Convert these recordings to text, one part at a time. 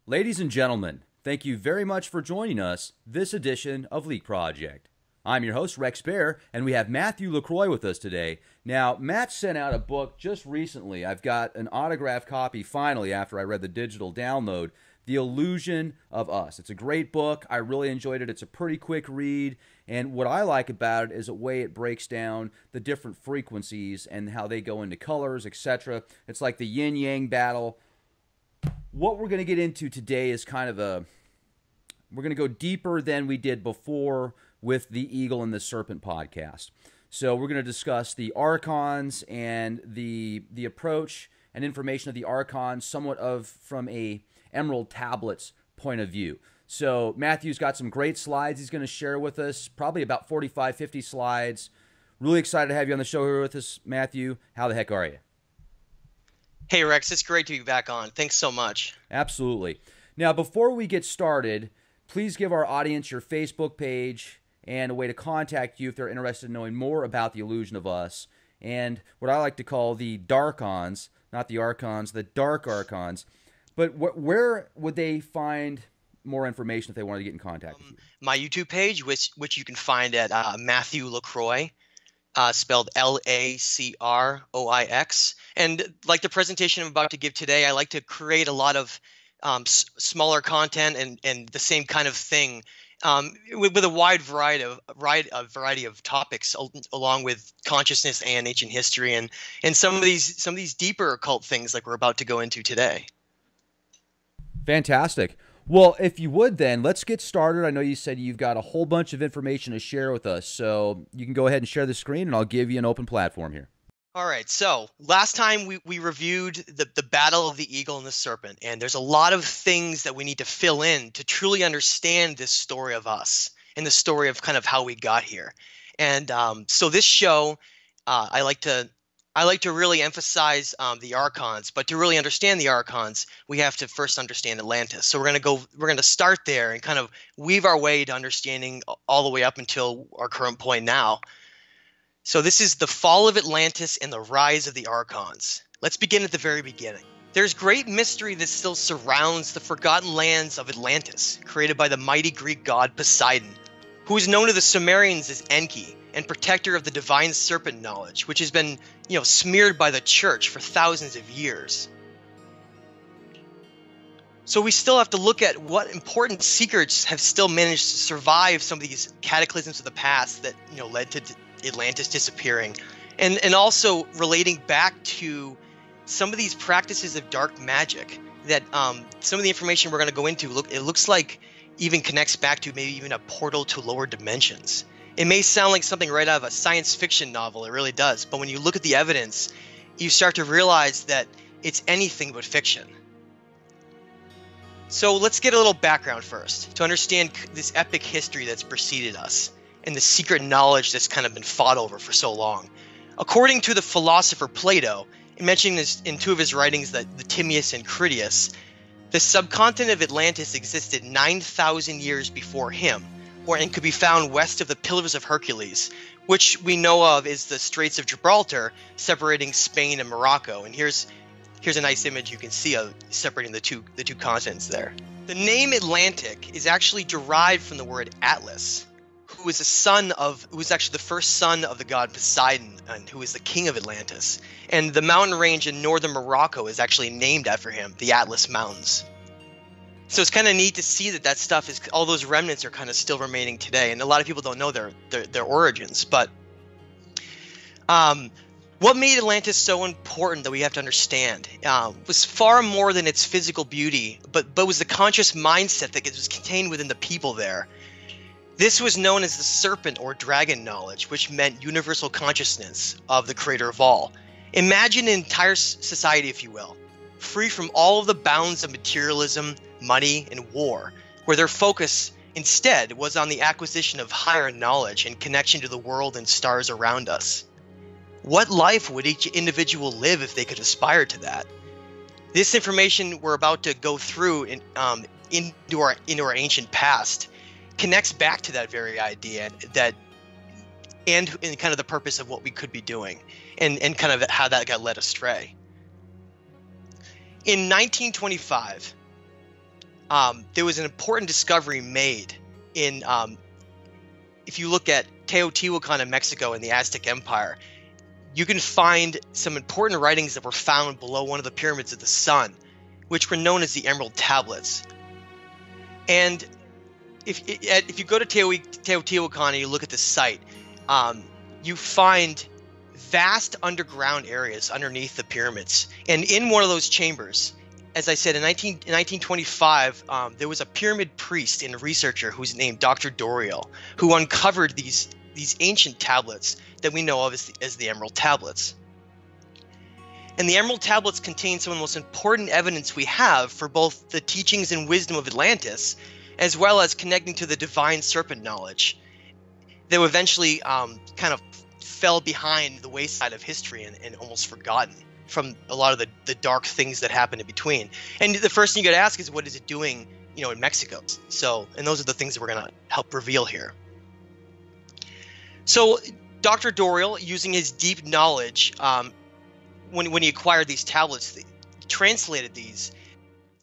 Ladies and gentlemen, thank you very much for joining us this edition of Leak Project. I'm your host, Rex Bear, and we have Matthew LaCroix with us today. Now, Matt sent out a book just recently. I've got an autographed copy finally after I read the digital download, The Illusion of Us. It's a great book. I really enjoyed it. It's a pretty quick read, and what I like about it is the way it breaks down the different frequencies and how they go into colors, etc. It's like the yin-yang battle. What we're going to get into today is kind of we're going to go deeper than we did before with the Eagle and the Serpent podcast. So we're going to discuss the Archons and the approach and information of the Archons somewhat from a Emerald Tablets point of view. So Matthew's got some great slides he's going to share with us, probably about 45, 50 slides. Really excited to have you on the show here with us, Matthew. How the heck are you? Hey, Rex, it's great to be back on. Thanks so much. Absolutely. Now, before we get started, please give our audience your Facebook page and a way to contact you if they're interested in knowing more about the Illusion of Us and what I like to call the Darkons, not the Archons, the Dark Archons. But where would they find more information if they wanted to get in contact with you? My YouTube page, which you can find at Matthew LaCroix, spelled LACROIX. And like the presentation I'm about to give today, I like to create a lot of smaller content and the same kind of thing with a wide variety of topics, along with consciousness and ancient history and some of these deeper occult things like we're about to go into today. Fantastic. Well, if you would then, let's get started. I know you said you've got a whole bunch of information to share with us, so you can go ahead and share the screen and I'll give you an open platform here. All right, so last time we reviewed the battle of the eagle and the serpent, and there's a lot of things that we need to fill in to truly understand this story of us and the story of kind of how we got here. And so this show, I like to really emphasize the Archons, but to really understand the Archons, we have to first understand Atlantis. So we're going to start there and kind of weave our way to understanding all the way up until our current point now. So this is the fall of Atlantis and the rise of the Archons. Let's begin at the very beginning. There's great mystery that still surrounds the forgotten lands of Atlantis, created by the mighty Greek god Poseidon, who is known to the Sumerians as Enki, and protector of the divine serpent knowledge, which has been, smeared by the church for thousands of years. So we still have to look at what important secrets have still managed to survive some of these cataclysms of the past that, led to Atlantis disappearing, and also relating back to some of these practices of dark magic that some of the information we're going to go into, it looks like even connects back to maybe even a portal to lower dimensions. It may sound like something right out of a science fiction novel, it really does, but when you look at the evidence, you start to realize that it's anything but fiction. So let's get a little background first, to understand this epic history that's preceded us, and the secret knowledge that's kind of been fought over for so long. According to the philosopher Plato, mentioning this in two of his writings, the Timaeus and Critias, the subcontinent of Atlantis existed 9,000 years before him, and could be found west of the Pillars of Hercules, which we know of as the Straits of Gibraltar, separating Spain and Morocco. And here's a nice image you can see of separating the two continents there. The name Atlantic is actually derived from the word Atlas, who was actually the first son of the god Poseidon, and who is the king of Atlantis. And the mountain range in northern Morocco is actually named after him, the Atlas Mountains. So it's kind of neat to see that stuff is, all those remnants are kind of still remaining today, and a lot of people don't know their origins. But what made Atlantis so important that we have to understand was far more than its physical beauty, but was the conscious mindset that was contained within the people there. This was known as the serpent or dragon knowledge, which meant universal consciousness of the creator of all. Imagine an entire society, if you will, free from all of the bounds of materialism, money, and war, where their focus instead was on the acquisition of higher knowledge and connection to the world and stars around us. What life would each individual live if they could aspire to that? This information we're about to go through into our ancient past connects back to that very idea and kind of the purpose of what we could be doing and kind of how that got led astray. In 1925, there was an important discovery made in, if you look at Teotihuacan in Mexico and the Aztec Empire, you can find some important writings that were found below one of the pyramids of the sun, which were known as the Emerald Tablets. And if you go to Teotihuacan and you look at the site, you find vast underground areas underneath the pyramids. And in one of those chambers, as I said, in 1925, there was a pyramid priest and researcher who's named Dr. Doriel, who uncovered these ancient tablets that we know of as the Emerald Tablets. And the Emerald Tablets contain some of the most important evidence we have for both the teachings and wisdom of Atlantis, as well as connecting to the divine serpent knowledge that eventually kind of fell behind the wayside of history and almost forgotten from a lot of the dark things that happened in between. And the first thing you got to ask is, what is it doing, in Mexico? So, and those are the things that we're going to help reveal here. So, Dr. Doriel, using his deep knowledge, when he acquired these tablets, he translated these,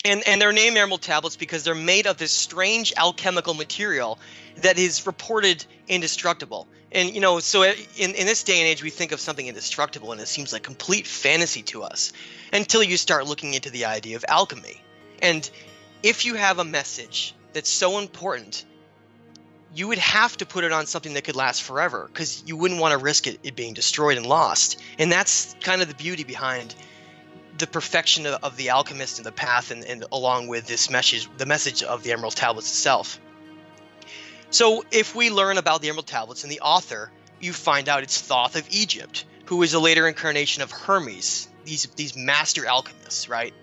and they're named Emerald Tablets because they're made of this strange alchemical material that is reported indestructible. And so in this day and age, we think of something indestructible, and it seems like complete fantasy to us until you start looking into the idea of alchemy. And if you have a message that's so important, you would have to put it on something that could last forever, because you wouldn't want to risk it being destroyed and lost. And that's kind of the beauty behind the perfection of the alchemist and the path, and along with this message, the message of the Emerald Tablets itself. So if we learn about the Emerald Tablets and the author, you find out it's Thoth of Egypt, who is a later incarnation of Hermes, these master alchemists, right?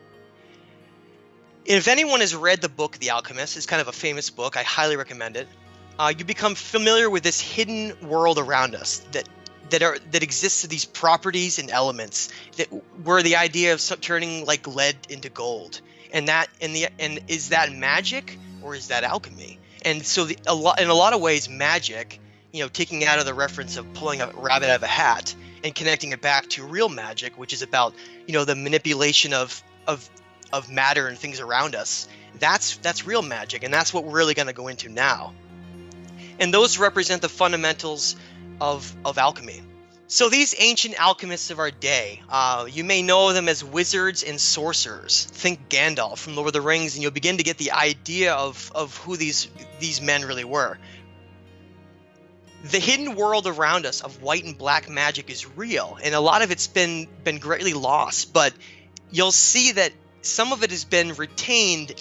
If anyone has read the book The Alchemist, it's kind of a famous book, I highly recommend it. You become familiar with this hidden world around us that exists of these properties and elements where the idea of turning like lead into gold, and is that magic or is that alchemy? And so in a lot of ways, magic, taking out of the reference of pulling a rabbit out of a hat and connecting it back to real magic, which is about the manipulation of matter and things around us. That's real magic, and that's what we're really going to go into now. And those represent the fundamentals of alchemy. So these ancient alchemists of our day, you may know them as wizards and sorcerers. Think Gandalf from Lord of the Rings, and you'll begin to get the idea of who these men really were. The hidden world around us of white and black magic is real, and a lot of it's been greatly lost. But you'll see that some of it has been retained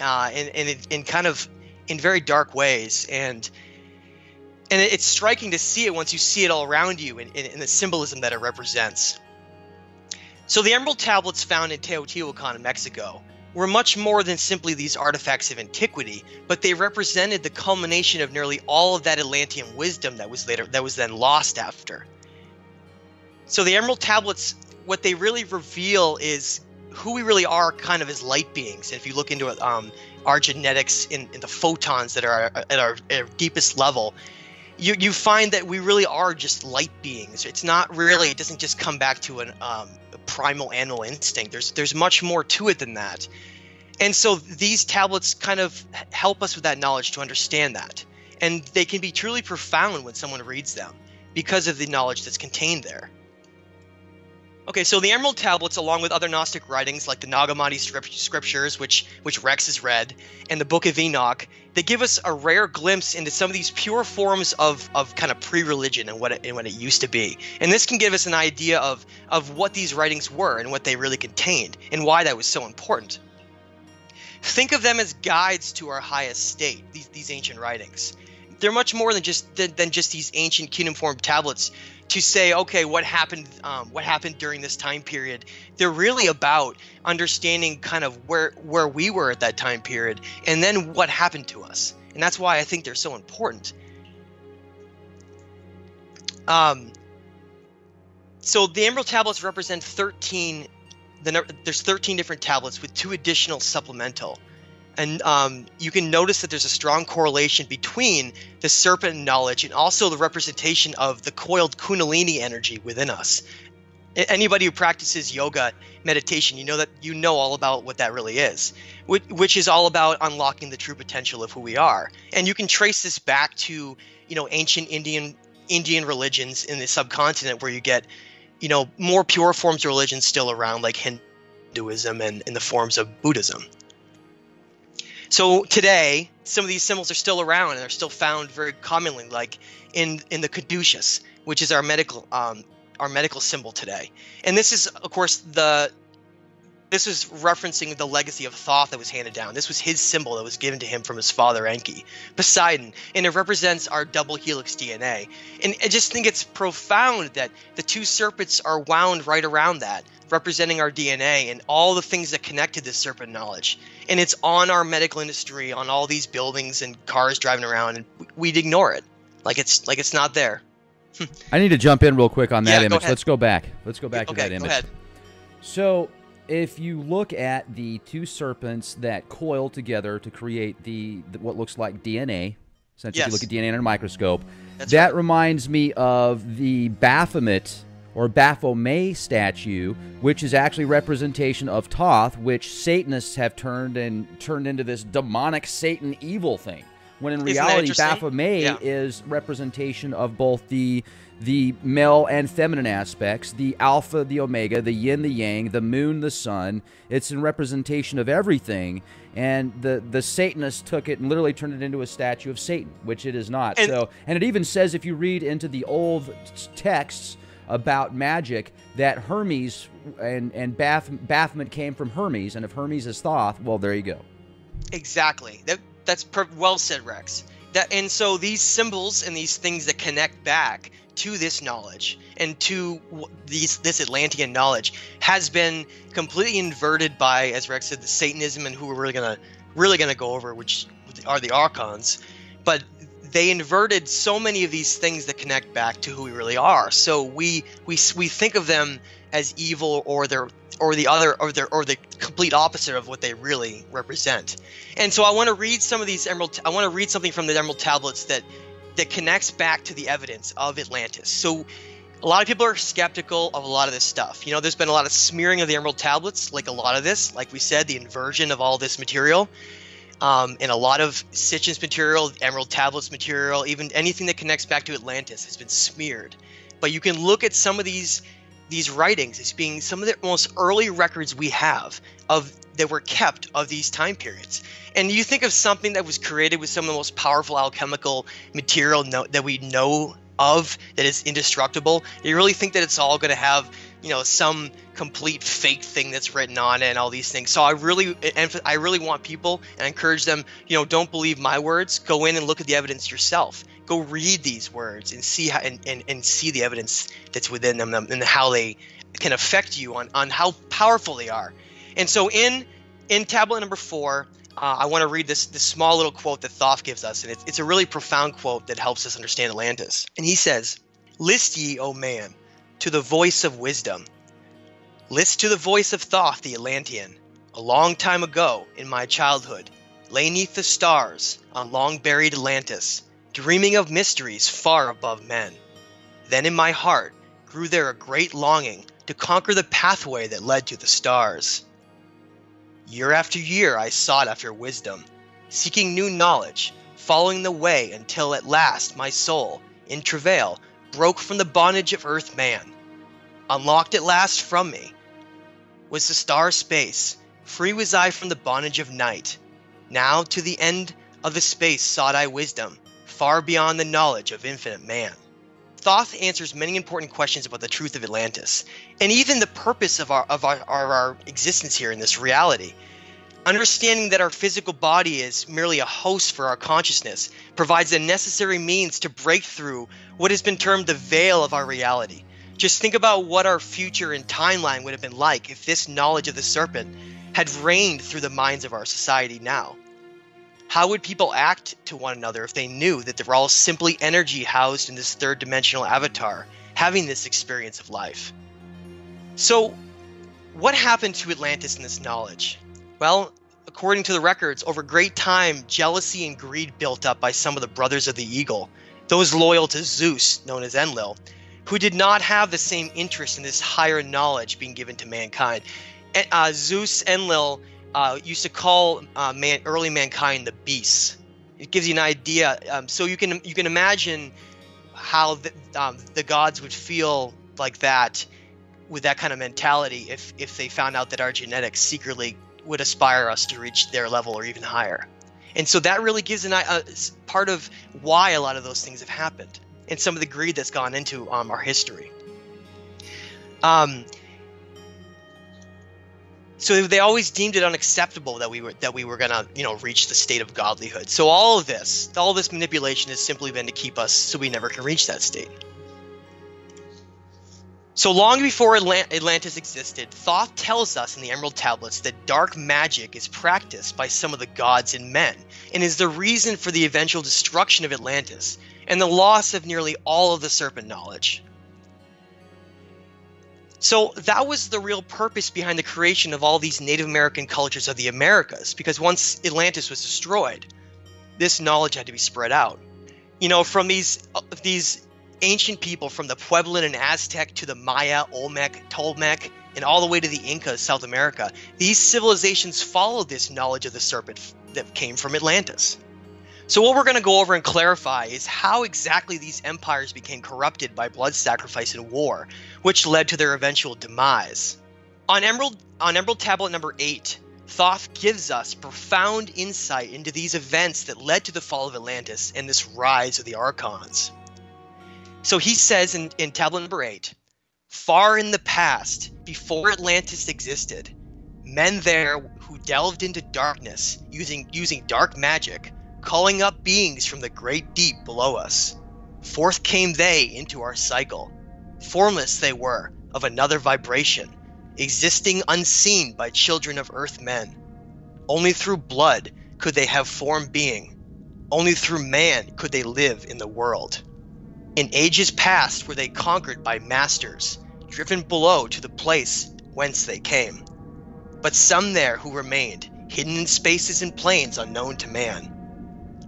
in very dark ways, and it's striking to see it once you see it all around you in the symbolism that it represents. So the Emerald Tablets found in Teotihuacan in Mexico were much more than simply these artifacts of antiquity, but they represented the culmination of nearly all of that Atlantean wisdom that was then lost after. So the Emerald Tablets, what they really reveal is who we really are kind of as light beings. And if you look into our genetics in the photons that are at our deepest level, you find that we really are just light beings. It doesn't just come back to a primal animal instinct. There's much more to it than that. And so these tablets kind of help us with that knowledge to understand that. And they can be truly profound when someone reads them because of the knowledge that's contained there. Okay, so the Emerald Tablets, along with other Gnostic writings like the Nag Hammadi scriptures, which Rex has read, and the Book of Enoch, they give us a rare glimpse into some of these pure forms of kind of pre-religion and what it used to be. And this can give us an idea of what these writings were and what they really contained and why that was so important. Think of them as guides to our highest state, these ancient writings. They're much more than just these ancient cuneiform tablets to say, okay, what happened during this time period. They're really about understanding kind of where we were at that time period and then what happened to us. And that's why I think they're so important. So the Emerald Tablets represent 13. There's 13 different tablets with 2 additional supplemental. And you can notice that there's a strong correlation between the serpent knowledge and also the representation of the coiled kundalini energy within us. Anybody who practices yoga, meditation, you know all about what that really is, which is all about unlocking the true potential of who we are. And you can trace this back to, ancient Indian religions in the subcontinent, where you get, more pure forms of religion still around, like Hinduism and in the forms of Buddhism. So today, some of these symbols are still around, and they're still found very commonly, like in the caduceus, which is our medical symbol today. And this is, of course, this is referencing the legacy of Thoth that was handed down. This was his symbol that was given to him from his father Enki, Poseidon, and it represents our double helix DNA. And I just think it's profound that the two serpents are wound right around that, representing our DNA and all the things that connect to this serpent knowledge. And it's on our medical industry, on all these buildings and cars driving around, and we'd ignore it like it's not there. I need to jump in real quick on that image. Go Let's go back. Let's go back to that image. Go ahead. So if you look at the two serpents that coil together to create what looks like DNA, essentially if you look at DNA under a microscope, that reminds me of the Baphomet or Baphomet statue, which is actually representation of Thoth, which Satanists have turned into this demonic Satan evil thing. When in reality, Baphomet is representation of both the male and feminine aspects, the alpha, the omega, the yin, the yang, the moon, the sun. It's in representation of everything, and the Satanists took it and literally turned it into a statue of Satan, which it is not. And it even says, if you read into the old texts about magic, that Hermes and Baphomet came from Hermes, and if Hermes is Thoth, well, there you go. Exactly. That's well said, Rex. And so these symbols and these things that connect back to this knowledge and to this Atlantean knowledge has been completely inverted by, as Rex said, the Satanism, and who we're really gonna go over, which are the Archons. But they inverted so many of these things that connect back to who we really are. So we think of them as evil, or the complete opposite of what they really represent. And so I want to read something from the Emerald Tablets that connects back to the evidence of Atlantis. So a lot of people are skeptical of a lot of this stuff. There's been a lot of smearing of the Emerald Tablets, like a lot of this, like we said, the inversion of all this material. And a lot of Sitchin's material, Emerald Tablets material, even anything that connects back to Atlantis has been smeared. But you can look at some of these writings as being some of the most early records we have that were kept of these time periods. And you think of something that was created with some of the most powerful alchemical material that we know of, that is indestructible. You really think that it's all going to have, some complete fake thing that's written on it and all these things. So I really want people, and I encourage them, don't believe my words. Go in and look at the evidence yourself. Go read these words and see how, and see the evidence that's within them and how they can affect you on how powerful they are. And so in tablet number 4, I want to read this small little quote that Thoth gives us, and it's a really profound quote that helps us understand Atlantis. And he says, "List ye, O man, to the voice of wisdom. List to the voice of Thoth the Atlantean. A long time ago, in my childhood, lay 'neath the stars on long-buried Atlantis, dreaming of mysteries far above men. Then in my heart grew there a great longing to conquer the pathway that led to the stars. Year after year I sought after wisdom, seeking new knowledge, following the way until at last my soul, in travail, broke from the bondage of earth man. Unlocked at last from me was the star space, free was I from the bondage of night. Now to the end of the space sought I wisdom, far beyond the knowledge of infinite man." Thoth answers many important questions about the truth of Atlantis, and even the purpose of our existence here in this reality. Understanding that our physical body is merely a host for our consciousness provides a necessary means to break through what has been termed the veil of our reality. Just think about what our future and timeline would have been like if this knowledge of the serpent had reigned through the minds of our society now. How would people act to one another if they knew that they were all simply energy housed in this third-dimensional avatar, having this experience of life? So, what happened to Atlantis in this knowledge? Well, according to the records, over great time, jealousy and greed built up by some of the brothers of the eagle, those loyal to Zeus, known as Enlil, who did not have the same interest in this higher knowledge being given to mankind. Zeus Enlil used to call early mankind the beasts. It gives you an idea. So you can imagine how the gods would feel like that, with that kind of mentality, if they found out that our genetics secretly would aspire us to reach their level or even higher. And so that really gives a part of why a lot of those things have happened, and some of the greed that's gone into our history. So they always deemed it unacceptable that we were gonna, reach the state of godlyhood. So all this manipulation has simply been to keep us so we never can reach that state. So long before Atlantis existed, Thoth tells us in the Emerald Tablets that dark magic is practiced by some of the gods and men, and is the reason for the eventual destruction of Atlantis and the loss of nearly all of the serpent knowledge. So that was the real purpose behind the creation of all these Native American cultures of the Americas, because once Atlantis was destroyed, this knowledge had to be spread out. From these ancient people, from the Pueblan and Aztec to the Maya, Olmec, Tolmec, and all the way to the Incas, South America, these civilizations followed this knowledge of the serpent that came from Atlantis. So what we're going to go over and clarify is how exactly these empires became corrupted by blood sacrifice and war, which led to their eventual demise. On Emerald Tablet number 8, Thoth gives us profound insight into these events that led to the fall of Atlantis and this rise of the Archons. So he says in tablet number 8, far in the past, before Atlantis existed, men there who delved into darkness using dark magic, calling up beings from the great deep below us. Forth came they into our cycle. Formless they were, of another vibration, existing unseen by children of earth men. Only through blood could they have form being. Only through man could they live in the world. In ages past were they conquered by masters, driven below to the place whence they came. But some there who remained, hidden in spaces and plains unknown to man.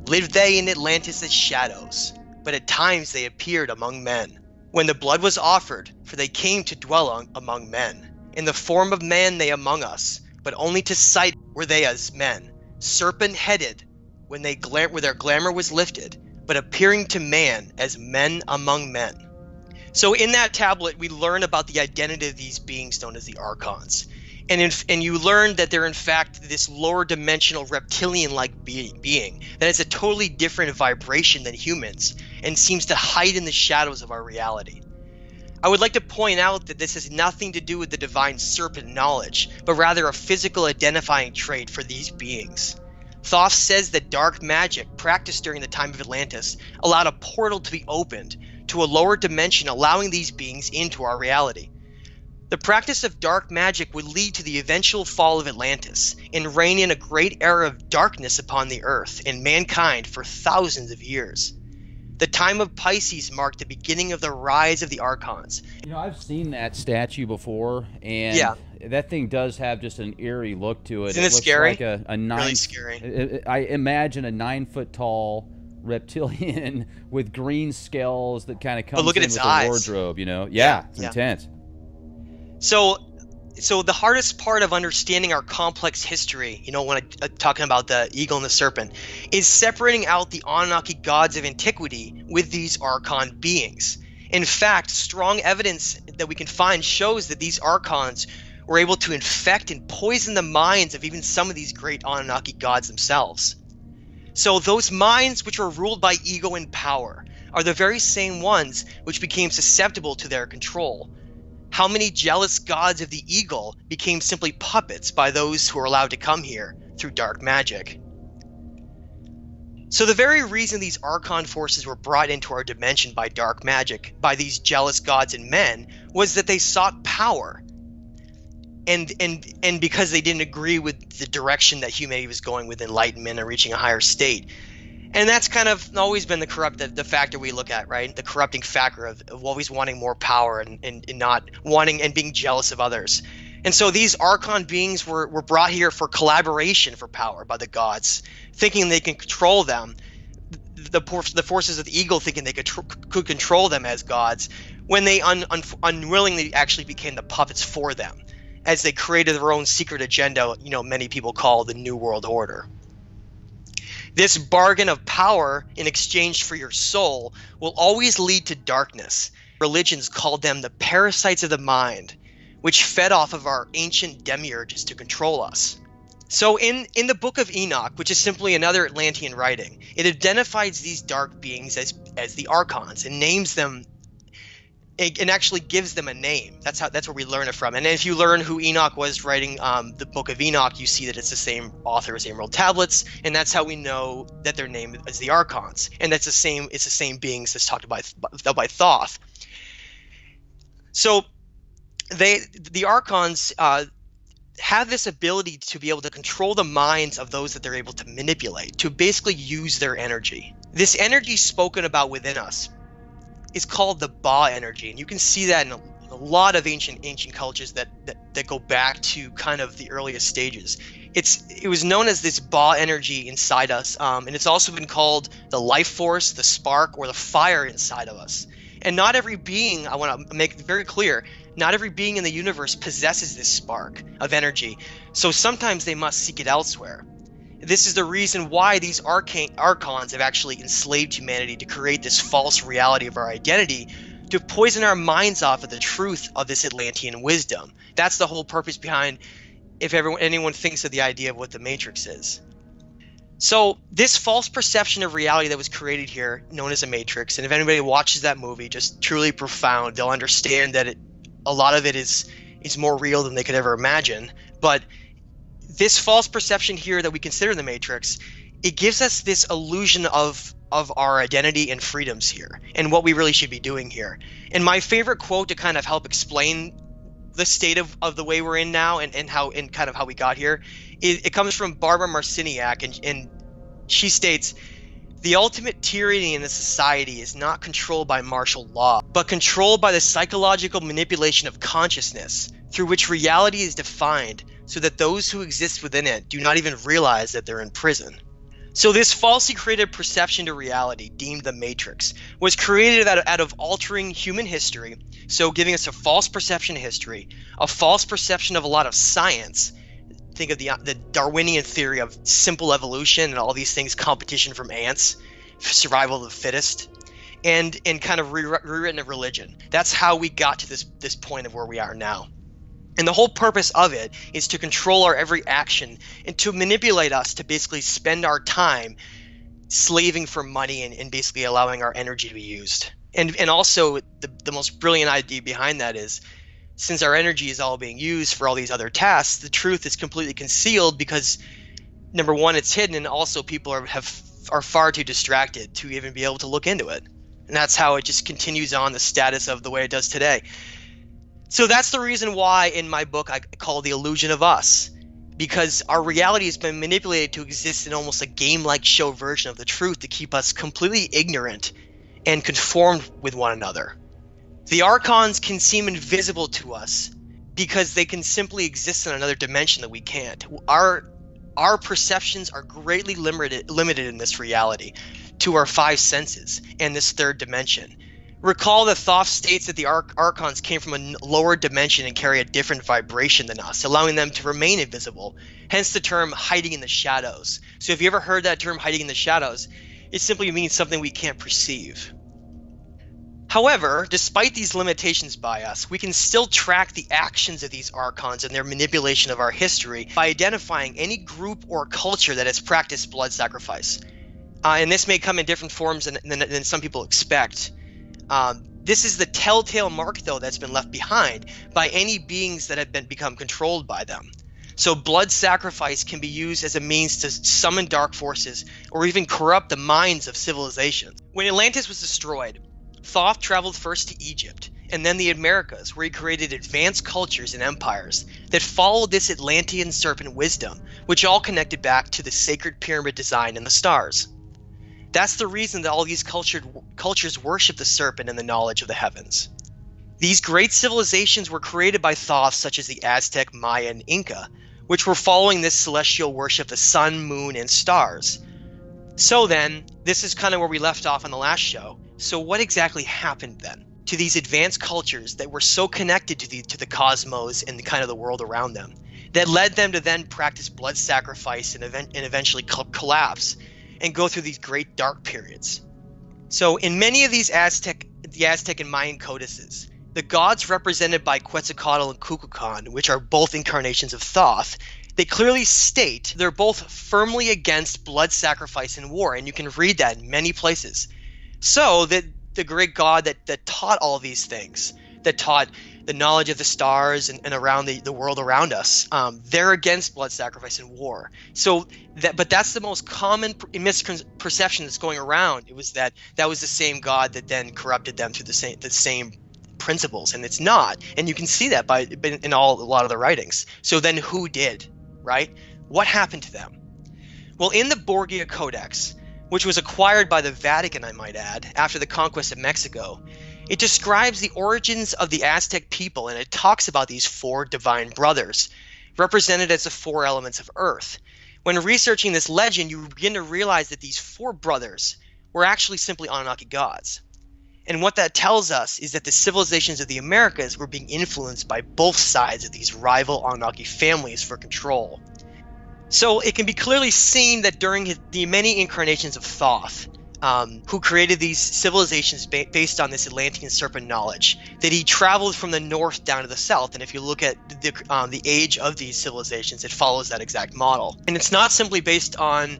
Lived they in Atlantis as shadows, but at times they appeared among men. When the blood was offered, for they came to dwell among men. In the form of man they among us, but only to sight were they as men, serpent-headed, where their glamour was lifted, but appearing to man as men among men. So in that tablet, we learn about the identity of these beings known as the Archons. And you learn that they're in fact this lower dimensional reptilian-like being that has a totally different vibration than humans and seems to hide in the shadows of our reality. I would like to point out that this has nothing to do with the divine serpent knowledge, but rather a physical identifying trait for these beings. Thoth says that dark magic practiced during the time of Atlantis allowed a portal to be opened to a lower dimension, allowing these beings into our reality. The practice of dark magic would lead to the eventual fall of Atlantis and reign in a great era of darkness upon the earth and mankind for thousands of years. The time of Pisces marked the beginning of the rise of the Archons. I've seen that statue before, and that thing does have just an eerie look to it. Isn't it scary? Like a really scary. I imagine a 9-foot-tall reptilian with green scales that kind of comes look at in its with eyes. a wardrobe. It's intense. So the hardest part of understanding our complex history, when I'm talking about the eagle and the serpent, is separating out the Anunnaki gods of antiquity with these Archon beings. In fact, strong evidence that we can find shows that these Archons were able to infect and poison the minds of even some of these great Anunnaki gods themselves. So those minds which were ruled by ego and power are the very same ones which became susceptible to their control. How many jealous gods of the eagle became simply puppets by those who were allowed to come here through dark magic? So the very reason these Archon forces were brought into our dimension by dark magic, by these jealous gods and men, was that they sought power. And because they didn't agree with the direction that humanity was going with enlightenment and reaching a higher state. And that's kind of always been the factor we look at, right? The corrupting factor of always wanting more power and not wanting and being jealous of others. And so these Archon beings were brought here for collaboration for power by the gods, thinking they can control them. the forces of the ego thinking they could control them as gods, when they unwillingly actually became the puppets for them, as they created their own secret agenda, many people call the New World Order. This bargain of power in exchange for your soul will always lead to darkness. Religions called them the parasites of the mind, which fed off of our ancient demiurges to control us. So in the Book of Enoch, which is simply another Atlantean writing, it identifies these dark beings as the Archons and names them, and actually gives them a name. That's where we learn it from. And if you learn who Enoch was writing the Book of Enoch, you see that it's the same author as Emerald Tablets, and that's how we know that their name is the Archons. And it's the same beings that's talked about by Thoth. So the Archons have this ability to be able to control the minds of those that they're able to manipulate, to basically use their energy. This energy spoken about within us is called the Ba energy, and you can see that in a lot of ancient cultures that go back to kind of the earliest stages. It was known as this Ba energy inside us, and it's also been called the life force, the spark, or the fire inside of us. And not every being, I want to make it very clear, not every being in the universe possesses this spark of energy, so sometimes they must seek it elsewhere. This is the reason why these Archons have actually enslaved humanity to create this false reality of our identity, to poison our minds off of the truth of this Atlantean wisdom. That's the whole purpose behind, if anyone thinks of the idea of what the Matrix is. So this false perception of reality that was created here, known as a Matrix, and if anybody watches that movie, just truly profound, they'll understand that a lot of it is more real than they could ever imagine. But this false perception here that we consider the Matrix, it gives us this illusion of our identity and freedoms here, and what we really should be doing here. And my favorite quote to kind of help explain the state of the way we're in now, and kind of how we got here, it comes from Barbara Marciniak, and she states, "The ultimate tyranny in a society is not controlled by martial law, but controlled by the psychological manipulation of consciousness, through which reality is defined, so that those who exist within it do not even realize that they're in prison." So this falsely created perception to reality, deemed the Matrix, was created out of altering human history, so giving us a false perception of history, a false perception of a lot of science. Think of the Darwinian theory of simple evolution and all these things, competition from ants, survival of the fittest, and kind of rewritten a religion. That's how we got to this point of where we are now. And the whole purpose of it is to control our every action and to manipulate us to basically spend our time slaving for money and basically allowing our energy to be used. And also the most brilliant idea behind that is, since our energy is all being used for all these other tasks, the truth is completely concealed because, number one, it's hidden, and also people are far too distracted to even be able to look into it. And that's how it just continues on the status of the way it does today. So that's the reason why in my book I call it The Illusion of Us, because our reality has been manipulated to exist in almost a game-like show version of the truth to keep us completely ignorant and conformed with one another. The Archons can seem invisible to us because they can simply exist in another dimension that we can't. Our perceptions are greatly limited in this reality to our five senses and this third dimension. Recall that Thoth states that the Archons came from a lower dimension and carry a different vibration than us, allowing them to remain invisible, hence the term hiding in the shadows. So if you ever heard that term hiding in the shadows, it simply means something we can't perceive. However, despite these limitations by us, we can still track the actions of these Archons and their manipulation of our history by identifying any group or culture that has practiced blood sacrifice. And this may come in different forms than some people expect. This is the telltale mark, though, that's been left behind by any beings that have become controlled by them. So blood sacrifice can be used as a means to summon dark forces or even corrupt the minds of civilizations. When Atlantis was destroyed, Thoth traveled first to Egypt and then the Americas, where he created advanced cultures and empires that followed this Atlantean serpent wisdom, which all connected back to the sacred pyramid design in the stars. That's the reason that all these cultures worship the serpent and the knowledge of the heavens. These great civilizations were created by Thoth, such as the Aztec, Maya, and Inca, which were following this celestial worship of the sun, moon, and stars. So then, this is kind of where we left off on the last show. So what exactly happened then to these advanced cultures that were so connected to the cosmos and the kind of the world around them, that led them to then practice blood sacrifice and eventually collapse and go through these great dark periods? So in many of these Aztec and Mayan codices, the gods represented by Quetzalcoatl and Kukulkan, which are both incarnations of Thoth, they clearly state they're both firmly against blood sacrifice and war, and you can read that in many places. So that the great god that taught all these things, that taught the knowledge of the stars and around the world around us, they're against blood sacrifice and war. But that's the most common misperception that's going around. It was that was the same god that then corrupted them through the same principles, and it's not. And you can see that in a lot of the writings. So then who did, right? What happened to them? Well, in the Borgia Codex, which was acquired by the Vatican, I might add, after the conquest of Mexico, it describes the origins of the Aztec people, and it talks about these 4 divine brothers, represented as the 4 elements of earth. When researching this legend, you begin to realize that these 4 brothers were actually simply Anunnaki gods. And what that tells us is that the civilizations of the Americas were being influenced by both sides of these rival Anunnaki families for control. So it can be clearly seen that during the many incarnations of Thoth, who created these civilizations based on this Atlantean serpent knowledge, that he traveled from the north down to the south. And if you look at the age of these civilizations, it follows that exact model. And it's not simply based on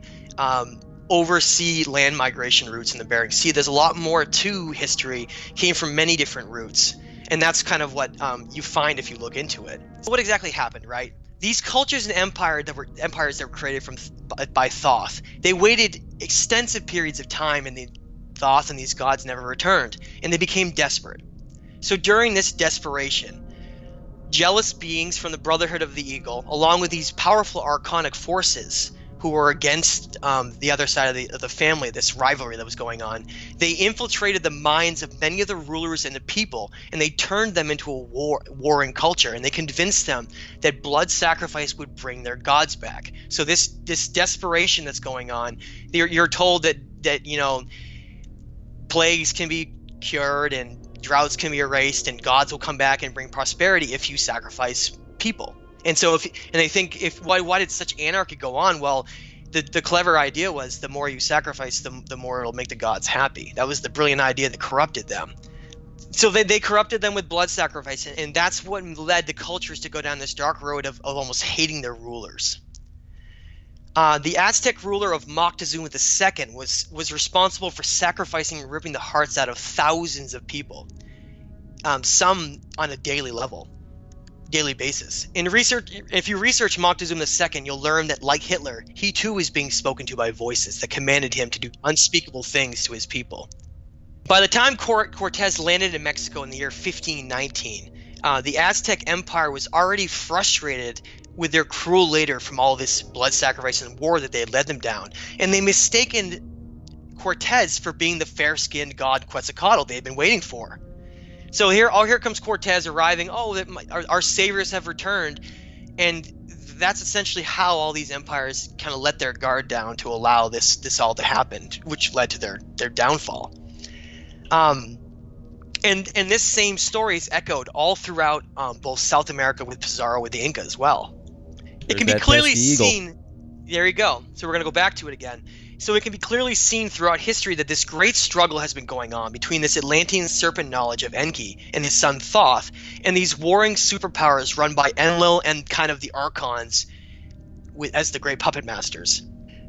oversea land migration routes in the Bering Sea. There's a lot more to history, came from many different routes. And that's kind of what you find if you look into it. So what exactly happened, right? These cultures and empires that were created by Thoth, they waited extensive periods of time, and the Thoth and these gods never returned, and they became desperate. So during this desperation, jealous beings from the Brotherhood of the Eagle, along with these powerful archonic forces who were against the other side of the family, this rivalry that was going on, they infiltrated the minds of many of the rulers and the people, and they turned them into a warring culture, and they convinced them that blood sacrifice would bring their gods back. So this desperation that's going on, you're told that plagues can be cured and droughts can be erased, and gods will come back and bring prosperity if you sacrifice people. And so, why did such anarchy go on? Well, the clever idea was the more you sacrifice, the more it'll make the gods happy. That was the brilliant idea that corrupted them. So they corrupted them with blood sacrifice, and that's what led the cultures to go down this dark road of almost hating their rulers. The Aztec ruler of Moctezuma II was responsible for sacrificing and ripping the hearts out of thousands of people, some on a daily basis. If you research Moctezuma II, you'll learn that, like Hitler, he too is being spoken to by voices that commanded him to do unspeakable things to his people. By the time Cortez landed in Mexico in the year 1519, the Aztec Empire was already frustrated with their cruel leader from all this blood sacrifice and war that they had led them down, and they mistaken Cortez for being the fair-skinned god Quetzalcoatl they had been waiting for. So here comes Cortez arriving. Our saviors have returned, and that's essentially how all these empires kind of let their guard down to allow this all to happen, which led to their downfall. And this same story is echoed all throughout both South America with Pizarro, with the Inca as well. It can be clearly seen. There you go. So we're going to go back to it again. So it can be clearly seen throughout history that this great struggle has been going on between this Atlantean serpent knowledge of Enki and his son Thoth, and these warring superpowers run by Enlil and kind of the Archons as the great puppet masters.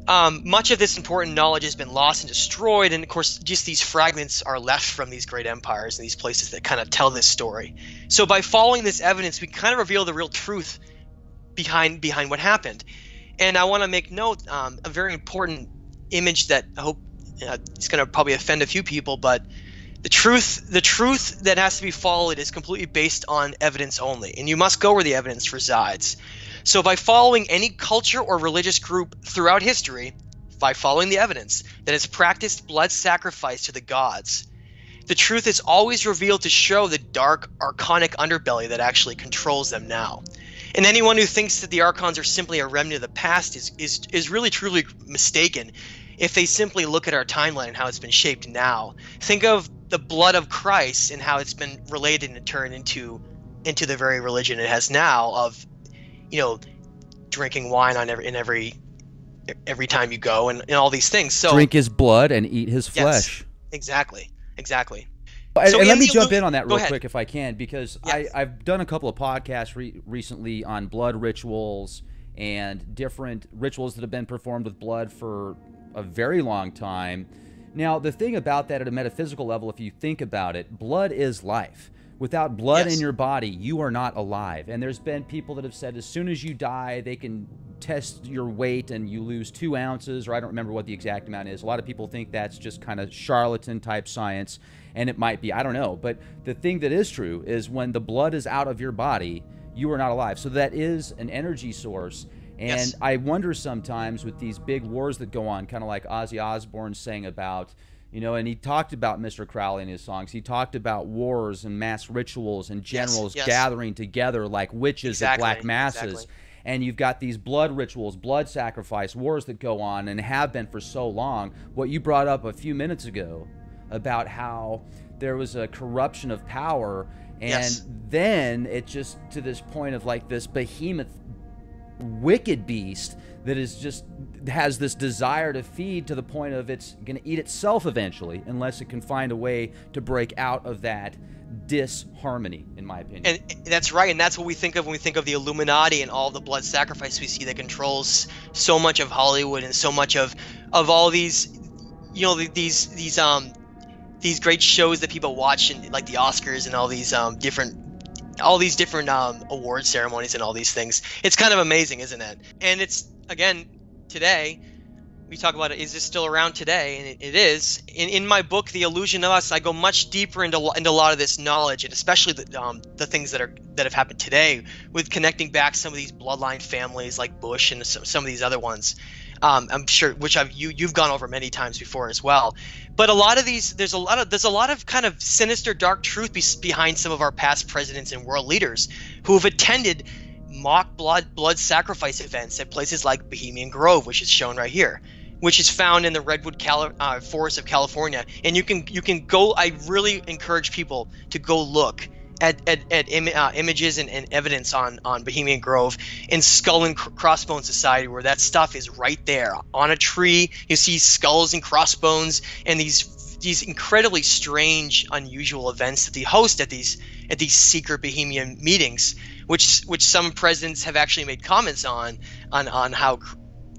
Much of this important knowledge has been lost and destroyed, and of course just these fragments are left from these great empires and these places that kind of tell this story. So by following this evidence, we kind of reveal the real truth behind what happened. And I want to make note, a very important image that I hope it's going to probably offend a few people, but the truth that has to be followed is completely based on evidence only, and you must go where the evidence resides. So by following any culture or religious group throughout history, by following the evidence that has practiced blood sacrifice to the gods, the truth is always revealed to show the dark archonic underbelly that actually controls them now. And anyone who thinks that the Archons are simply a remnant of the past is really truly mistaken. if they simply look at our timeline and how it's been shaped now. Think of the blood of Christ and how it's been related and turned into the very religion it has now of, drinking wine on every time you go and all these things. So drink his blood and eat his flesh. Yes, exactly. And So let me the jump in on that Go real ahead. quick if I can, because Yes. I've done a couple of podcasts recently on blood rituals and different rituals that have been performed with blood for a very long time. Now, the thing about that at a metaphysical level, if you think about it, blood is life. Without blood Yes. in your body, you are not alive. And there's been people that have said as soon as you die, they can test your weight and you lose 2 ounces, or I don't remember what the exact amount is. A lot of people think that's just kind of charlatan type science, and it might be, I don't know. But the thing that is true is when the blood is out of your body, you are not alive. So that is an energy source. And Yes. I wonder sometimes with these big wars that go on, kind of like Ozzy Osbourne sang about, and he talked about Mr. Crowley in his songs. He talked about wars and mass rituals and generals yes. gathering together like witches at black masses. Exactly. And you've got these blood rituals, blood sacrifice, wars that go on and have been for so long. What you brought up a few minutes ago about how there was a corruption of power, and Yes. then it just to this point of like this behemoth wicked beast that is just has this desire to feed to the point of it's going to eat itself eventually unless it can find a way to break out of that disharmony, in my opinion. And that's right, and that's what we think of when we think of the Illuminati and all the blood sacrifice we see that controls so much of Hollywood and so much of all these, these great shows that people watch, and like the Oscars and all these different award ceremonies and all these things. It's kind of amazing, isn't it? And it's, again, today we talk about it, is this still around today? And it is. In my book, The Illusion of Us, I go much deeper into a lot of this knowledge, and especially the things that have happened today with connecting back some of these bloodline families like Bush and some of these other ones. I'm sure, which you've gone over many times before as well. But a lot of these, there's a lot of kind of sinister, dark truth behind some of our past presidents and world leaders who have attended mock blood sacrifice events at places like Bohemian Grove, which is shown right here, which is found in the Redwood Forest of California. And you can go. I really encourage people to go look at images and evidence on Bohemian Grove and Skull and Crossbones Society, where that stuff is right there on a tree. You see skulls and crossbones and these incredibly strange, unusual events that they host at these secret Bohemian meetings, which some presidents have actually made comments on how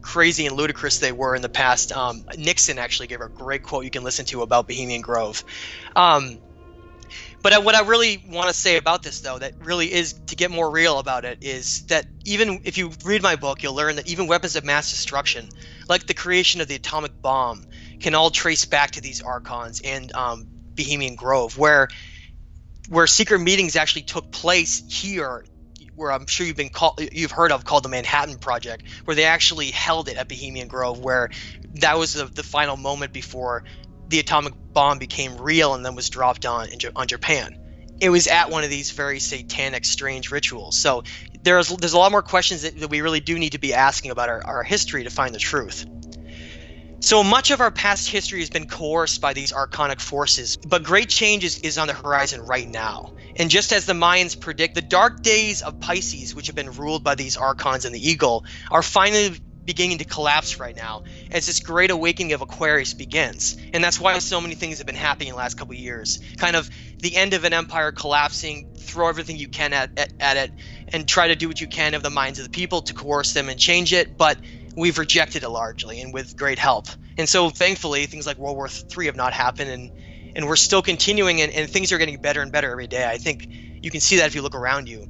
crazy and ludicrous they were in the past. Nixon actually gave a great quote you can listen to about Bohemian Grove. But what I really want to say about this, though, that really is to get more real about it, is that even if you read my book, you'll learn that even weapons of mass destruction, like the creation of the atomic bomb, can all trace back to these Archons and Bohemian Grove, where secret meetings actually took place here, where I'm sure you've heard of, called the Manhattan Project, where they actually held it at Bohemian Grove, where that was the final moment before the atomic bomb became real and then was dropped on Japan. It was at one of these very satanic, strange rituals. So there's a lot more questions that we really do need to be asking about our history to find the truth. So much of our past history has been coerced by these archonic forces, but great change is on the horizon right now. And just as the Mayans predict, the dark days of Pisces, which have been ruled by these Archons and the Eagle, are finally beginning to collapse right now as this great awakening of Aquarius begins. And that's why so many things have been happening in the last couple of years. Kind of the end of an empire collapsing, throw everything you can at it, and try to do what you can of the minds of the people to coerce them and change it, but we've rejected it largely and with great help. And so thankfully things like World War III have not happened, and we're still continuing, and things are getting better and better every day. I think you can see that if you look around you.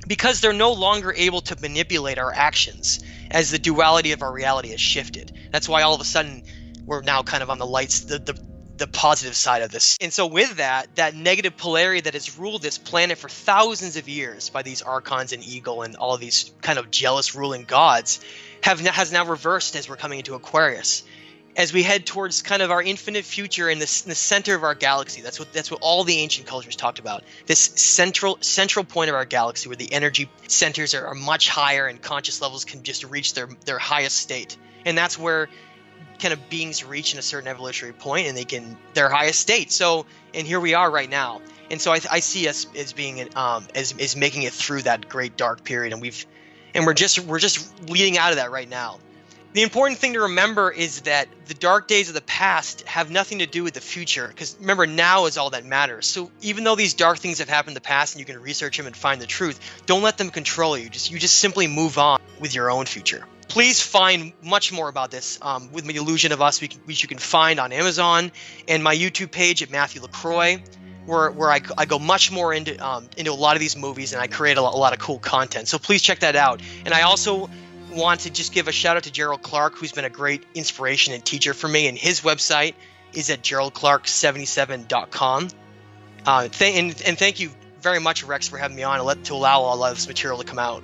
Because they're no longer able to manipulate our actions as the duality of our reality has shifted. That's why all of a sudden we're now kind of on the lights, the positive side of this. And so with that negative polarity that has ruled this planet for thousands of years by these Archons and Eagle and all of these kind of jealous ruling gods has now reversed as we're coming into Aquarius. As we head towards kind of our infinite future in the center of our galaxy. That's what all the ancient cultures talked about. This central point of our galaxy where the energy centers are much higher and conscious levels can just reach their highest state. And that's where kind of beings reach in a certain evolutionary point and they can their highest state. So, and here we are right now. And so I see us as being as making it through that great dark period, and we're just leading out of that right now. The important thing to remember is that the dark days of the past have nothing to do with the future, because remember, now is all that matters. So even though these dark things have happened in the past and you can research them and find the truth, don't let them control you. You just simply move on with your own future. Please find much more about this with The Illusion of Us, which you can find on Amazon, and my YouTube page at Matthew LaCroix, where I go much more into a lot of these movies, and I create a lot of cool content. So please check that out. And I also want to just give a shout out to Gerald Clark, who's been a great inspiration and teacher for me, and his website is at geraldclark77.com. And thank you very much, Rex, for having me on and to allow all of this material to come out.